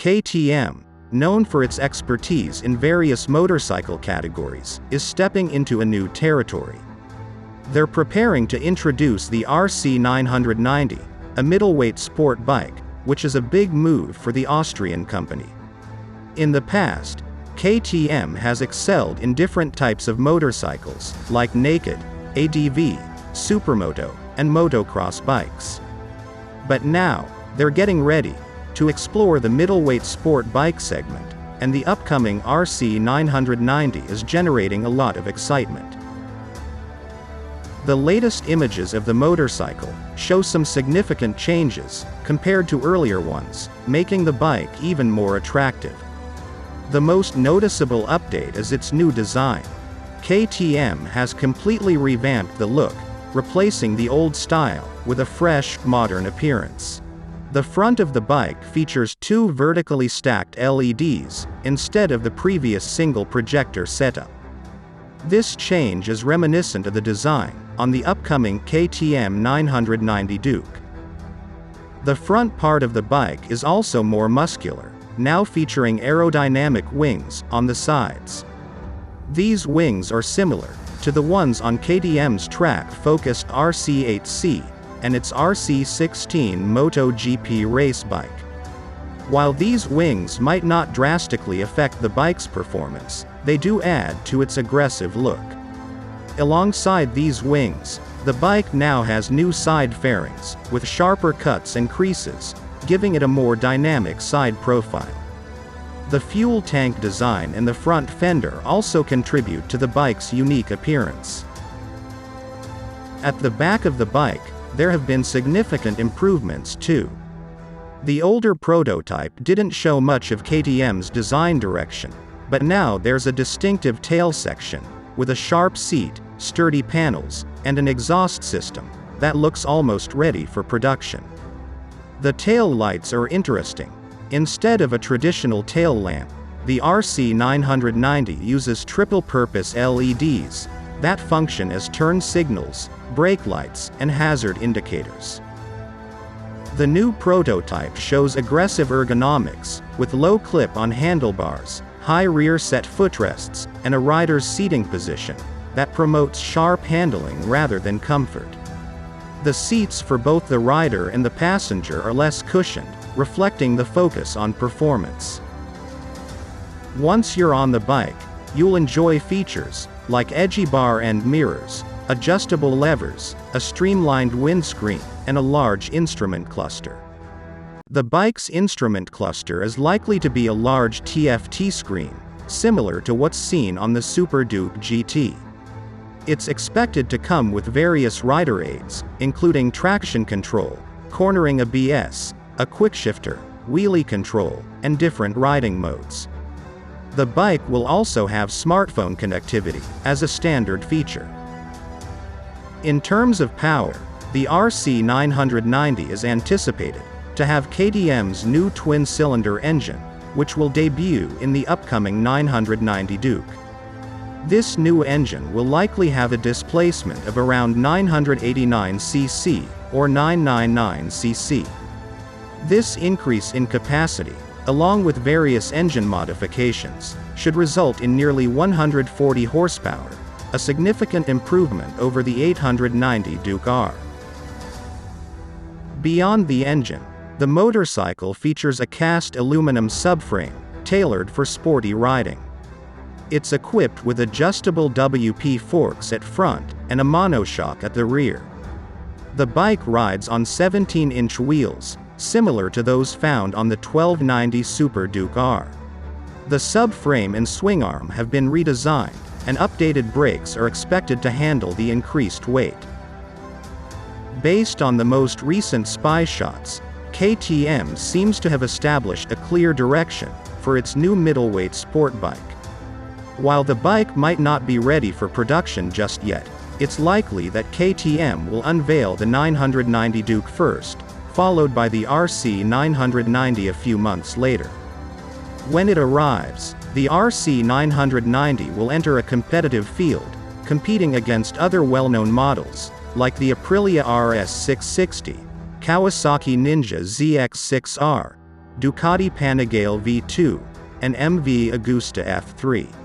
KTM, known for its expertise in various motorcycle categories, is stepping into a new territory. They're preparing to introduce the LC-9, a middleweight sport bike, which is a big move for the Austrian company. In the past, KTM has excelled in different types of motorcycles, like naked, ADV, supermoto, and motocross bikes. But now, they're getting ready to explore the middleweight sport bike segment, and the upcoming LC-9 is generating a lot of excitement. The latest images of the motorcycle show some significant changes compared to earlier ones, making the bike even more attractive. The most noticeable update is its new design. KTM has completely revamped the look, replacing the old style with a fresh, modern appearance. The front of the bike features two vertically stacked LEDs, instead of the previous single projector setup. This change is reminiscent of the design on the upcoming KTM 990 Duke. The front part of the bike is also more muscular, now featuring aerodynamic wings on the sides. These wings are similar to the ones on KTM's track-focused RC8C and its RC16 MotoGP race bike. While these wings might not drastically affect the bike's performance, they do add to its aggressive look. Alongside these wings, the bike now has new side fairings, with sharper cuts and creases, giving it a more dynamic side profile. The fuel tank design and the front fender also contribute to the bike's unique appearance. At the back of the bike, there have been significant improvements too. The older prototype didn't show much of KTM's design direction, but now there's a distinctive tail section, with a sharp seat, sturdy panels, and an exhaust system that looks almost ready for production. The tail lights are interesting. Instead of a traditional tail lamp, the LC-9 uses triple-purpose LEDs that function as turn signals, brake lights, and hazard indicators. The new prototype shows aggressive ergonomics, with low clip on handlebars, high rear set footrests, and a rider's seating position that promotes sharp handling rather than comfort. The seats for both the rider and the passenger are less cushioned, reflecting the focus on performance. Once you're on the bike, you'll enjoy features like edgy bar end mirrors, adjustable levers, a streamlined windscreen, and a large instrument cluster. The bike's instrument cluster is likely to be a large TFT screen, similar to what's seen on the Super Duke GT. It's expected to come with various rider aids, including traction control, cornering ABS, a quickshifter, wheelie control, and different riding modes. The bike will also have smartphone connectivity as a standard feature. In terms of power, the LC-9 is anticipated to have KTM's new twin-cylinder engine, which will debut in the upcoming 990 Duke. This new engine will likely have a displacement of around 989 cc, or 999 cc. This increase in capacity, along with various engine modifications, should result in nearly 140 horsepower, a significant improvement over the 890 Duke R. Beyond the engine, the motorcycle features a cast aluminum subframe, tailored for sporty riding. It's equipped with adjustable WP forks at front, and a monoshock at the rear. The bike rides on 17-inch wheels, similar to those found on the 1290 Super Duke R. The subframe and swing arm have been redesigned, and updated brakes are expected to handle the increased weight. Based on the most recent spy shots, KTM seems to have established a clear direction for its new middleweight sport bike. While the bike might not be ready for production just yet, it's likely that KTM will unveil the 990 Duke first, followed by the LC-9 a few months later. When it arrives, the LC-9 will enter a competitive field, competing against other well-known models, like the Aprilia RS660, Kawasaki Ninja ZX6R, Ducati Panigale V2, and MV Agusta F3.